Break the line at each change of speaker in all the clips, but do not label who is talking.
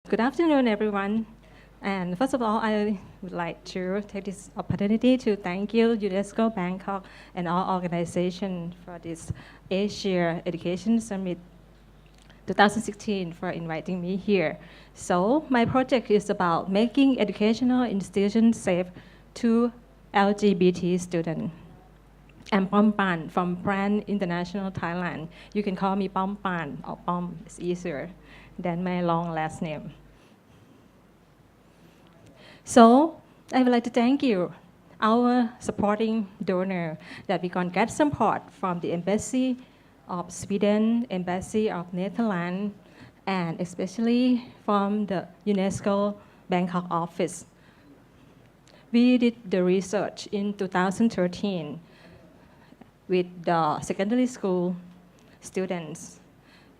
Good afternoon, everyone. And first of all, I would like to take this opportunity to thank you, UNESCO Bangkok, and our organization for this Asia Education Summit 2016 for inviting me here. So my project is about making educational institutions safe to LGBT students. I'm Pompran from Pompran International, Thailand. You can call me Pompran or Pom, it's easier than my long last name. So I would like to thank you, our supporting donor, that we can get support from the Embassy of Sweden, Embassy of Netherlands, and especially from the UNESCO Bangkok office. We did the research in 2013 with the secondary school students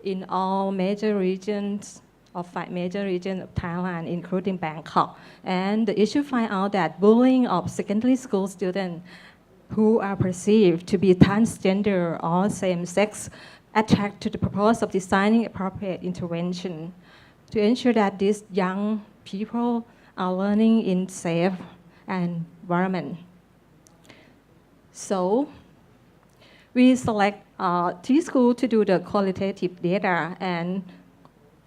in all major regions of 5 major regions of Thailand, including Bangkok. And the issue find out that bullying of secondary school students who are perceived to be transgender or same-sex attract to the purpose of designing appropriate intervention to ensure that these young people are learning in safe environment. So we select 3 schools to do the qualitative data and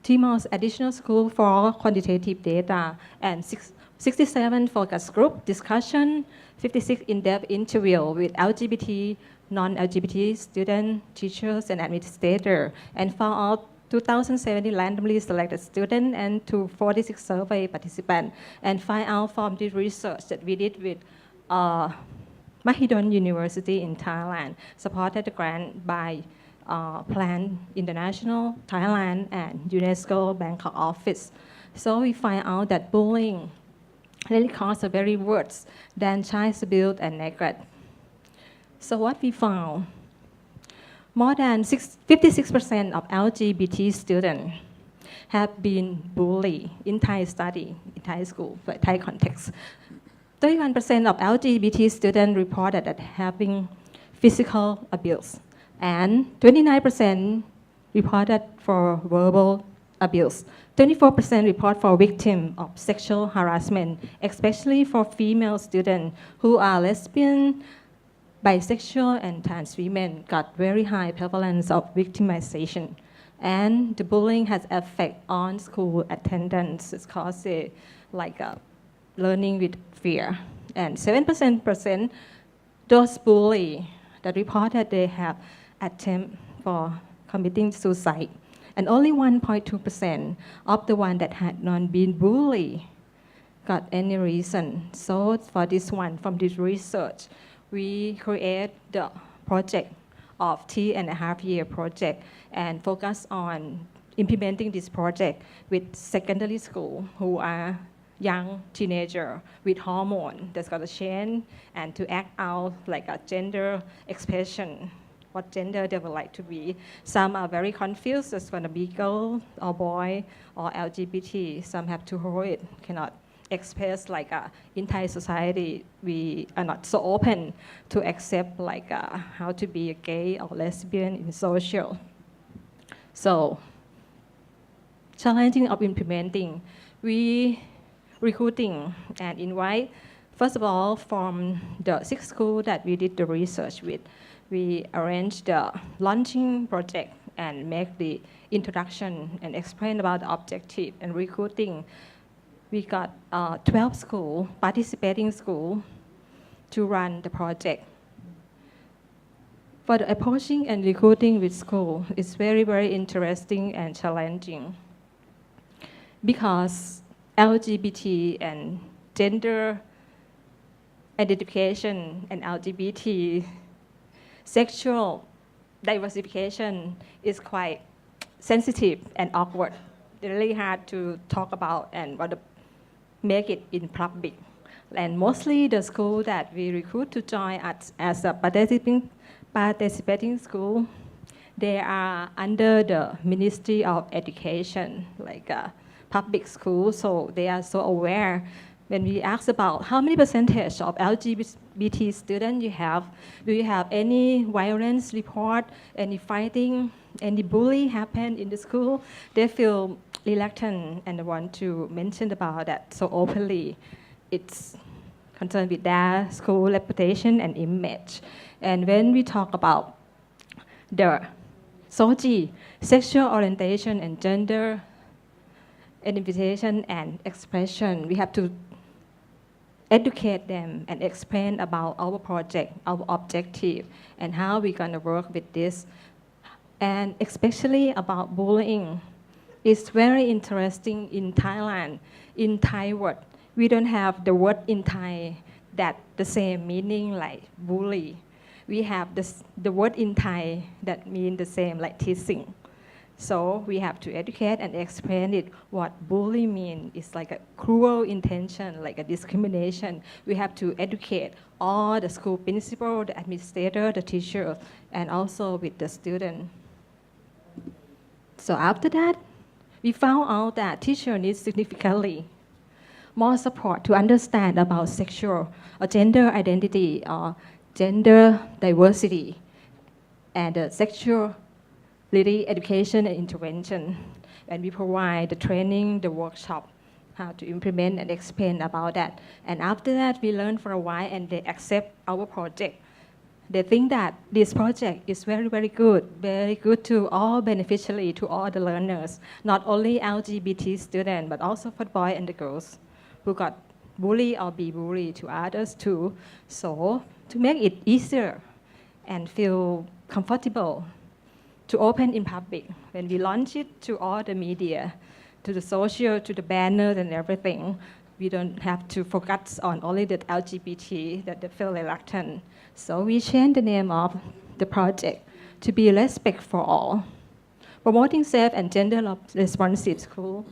3 more additional schools for quantitative data and 67 focus group discussion, 56 in-depth interview with LGBT, non-LGBT students, teachers, and administrators, and found out 2070 randomly selected students and 246 survey participants, and find out from the research that we did with Mahidol University in Thailand, supported the grant by Plan International Thailand and UNESCO Bangkok office. So we find out that bullying really causes very worse than child abuse and neglect. So what we found, more than 56% of LGBT students have been bullied in Thai study, in Thai school, Thai context. 31% of LGBT students reported that having physical abuse, and 29% reported for verbal abuse. 24% report for victims of sexual harassment, especially for female students who are lesbian, bisexual, and trans women got very high prevalence of victimization. And the bullying has effect on school attendance. It's caused learning with fear. And 7% those bullies that reported they have attempt for committing suicide. And only 1.2% of the one that had not been bullied got any reason. So for this one, from this research, we create the project of 3.5-year project and focus on implementing this project with secondary school who are young teenager with hormone that's got to change and to act out like a gender expression, what gender they would like to be. Some are very confused, it's going to be girl or boy or LGBT. Some have to hold it, cannot express in Thai society, we are not so open to accept how to be a gay or lesbian in social. So, challenging of implementing, we recruiting and invite, first of all, from the 6 schools that we did the research with, we arranged the launching project and make the introduction and explain about the objective and recruiting. We got 12 schools, participating schools, to run the project. For the approaching and recruiting with school, it's very, very interesting and challenging because LGBT and gender identification and LGBT sexual diversification is quite sensitive and awkward. It's really hard to talk about and want to make it in public. And mostly the school that we recruit to join as a participating school, they are under the Ministry of Education, like a public school, so they are so aware. When we ask about how many percentage of LGBT students you have, do you have any violence report, any fighting, any bullying happen in the school, they feel reluctant and want to mention about that so openly. It's concerned with their school reputation and image. And when we talk about the SOGI, sexual orientation and gender identification and expression, we have to educate them and explain about our project, our objective, and how we're going to work with this. And especially about bullying. It's very interesting in Thailand. In Thai word, we don't have the word in Thai that the same meaning like bully. We have the word in Thai that mean the same like teasing. So we have to educate and explain it what bully mean. It's like a cruel intention, like a discrimination. We have to educate all the school principal, the administrator, the teacher, and also with the student. So after that, we found out that teacher needs significantly more support to understand about sexual or gender identity or gender diversity and sexuality education and intervention. And we provide the training, the workshop, how to implement and explain about that. And after that, we learn for a while and they accept our project. They think that this project is very, very good to all beneficially to all the learners, not only LGBT students, but also for the boys and the girls who got bullied or be bullied to others too. So to make it easier and feel comfortable to open in public, when we launch it to all the media, to the social, to the banners and everything, we don't have to focus on only the LGBT that they feel reluctant. So we changed the name of the project to be Respect for All, promoting safe and gender responsive school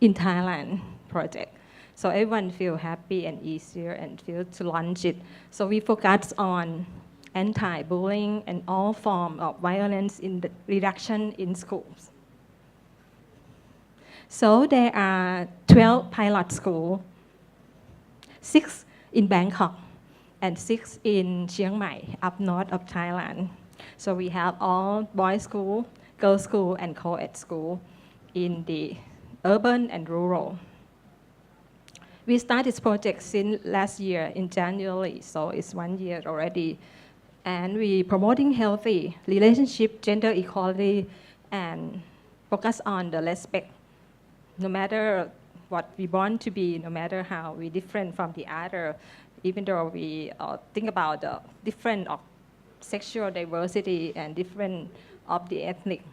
in Thailand project. So everyone feel happy and easier and feel to launch it. So we focus on anti-bullying and all form of violence in the reduction in schools. So there are 12 pilot schools, 6 in Bangkok and 6 in Chiang Mai, up north of Thailand. So we have all boys school, girls school, and co-ed school in the urban and rural. We started this project since last year in January, so it's 1 year already. And we promoting healthy relationship, gender equality, and focus on the respect. No matter what we want to be, no matter how we different from the other, even though we think about the different of sexual diversity and different of the ethnic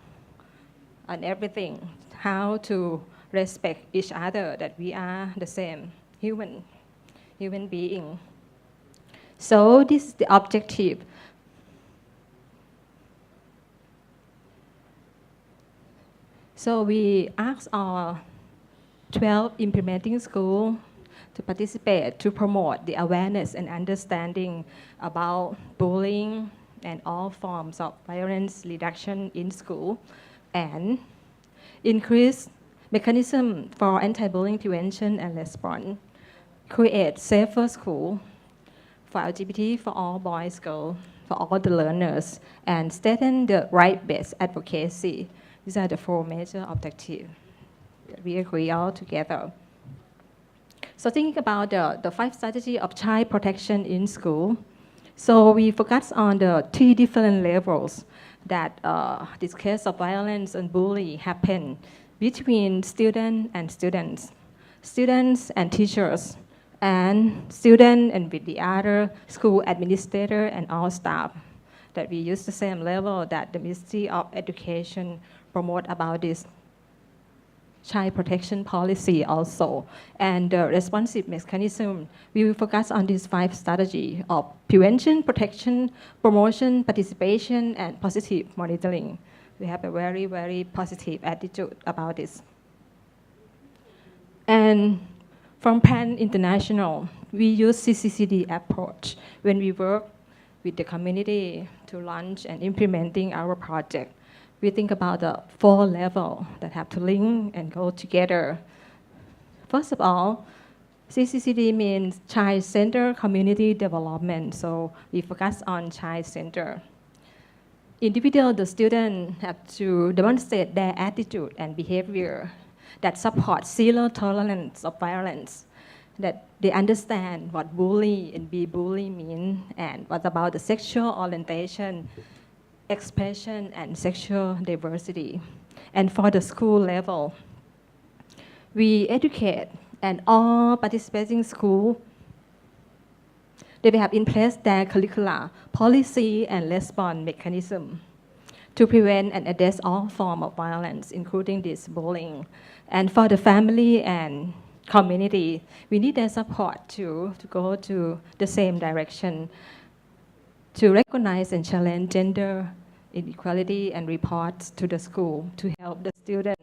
and everything, how to respect each other, that we are the same human being. So this is the objective. So we asked our 12 implementing schools to participate to promote the awareness and understanding about bullying and all forms of violence reduction in school, and increase mechanism for anti-bullying prevention and response, create safer school for LGBT, for all boys, girls, for all the learners, and strengthen the right-based advocacy. These are the 4 major objectives that we agree all together. So thinking about the 5 strategy of child protection in school, so we focus on the 3 different levels that this case of violence and bullying happen between student and students and teachers, and student and with the other school administrator and all staff, that we use the same level that the Ministry of Education promote about this child protection policy also. And the responsive mechanism, we will focus on these 5 strategies of prevention, protection, promotion, participation, and positive monitoring. We have a very, very positive attitude about this. And from Pompran International, we use CCCD approach when we work with the community to launch and implementing our project. We think about the 4 levels that have to link and go together. First of all, CCCD means child-centered community development, so we focus on child-centered. Individual, the student have to demonstrate their attitude and behavior that support zero tolerance of violence, that they understand what bully and be bully mean and what about the sexual orientation, expression, and sexual diversity. And for the school level, we educate and all participating schools, they will have in place their curricula, policy, and response mechanism to prevent and address all forms of violence, including this bullying. And for the family and community, we need their support to go to the same direction, to recognize and challenge gender inequality and reports to the school to help the student,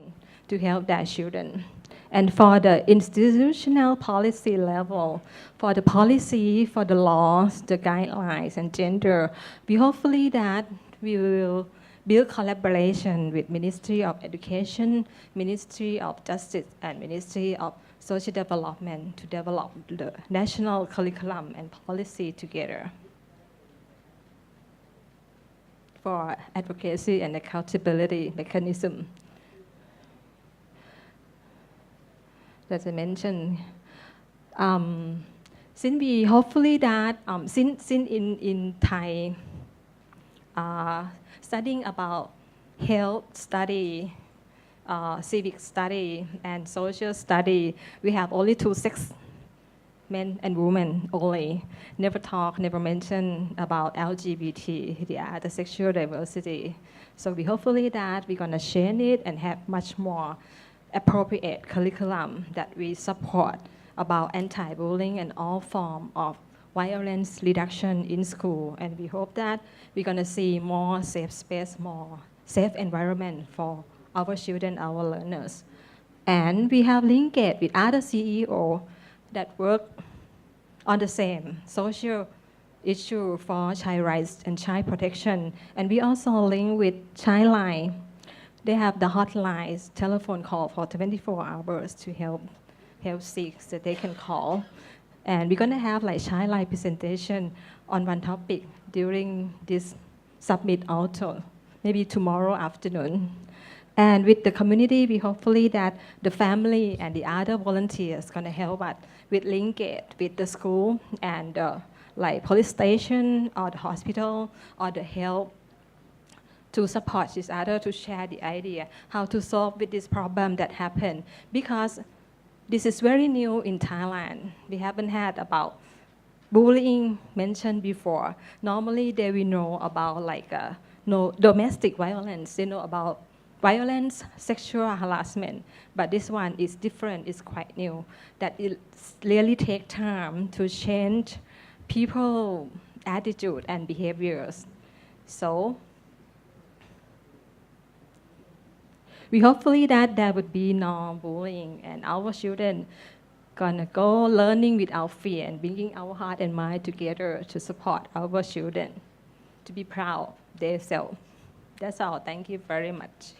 to help their children. And for the institutional policy level, for the policy, for the laws, the guidelines, and gender, we hopefully that we will build collaboration with Ministry of Education, Ministry of Justice, and Ministry of Social Development to develop the national curriculum and policy together for advocacy and accountability mechanism. As I mentioned, since we hopefully that since in Thai studying about health study, civic study, and social study, we have only two sex, men and women only. Never talk, never mention about LGBT, the sexual diversity. So we hopefully that we're gonna change it and have much more appropriate curriculum that we support about anti-bullying and all form of violence reduction in school. And we hope that we're gonna see more safe space, more safe environment for our children, our learners. And we have linked it with other CEO that work on the same social issue for child rights and child protection. And we also link with Childline. They have the hotlines, telephone call for 24 hours to help seek that they can call. And we're gonna have like Childline presentation on one topic during this summit also, maybe tomorrow afternoon. And with the community, we hopefully that the family and the other volunteers gonna help us with linkage with the school and like police station or the hospital or the health to support each other to share the idea how to solve with this problem that happened. Because this is very new in Thailand. We haven't had about bullying mentioned before. Normally they will know about like no domestic violence, they know about violence, sexual harassment, but this one is different, it's quite new, that it really takes time to change people's attitude and behaviors. So we hopefully that there would be no bullying and our children gonna go learning without fear and bringing our heart and mind together to support our children, to be proud of themselves. That's all, thank you very much.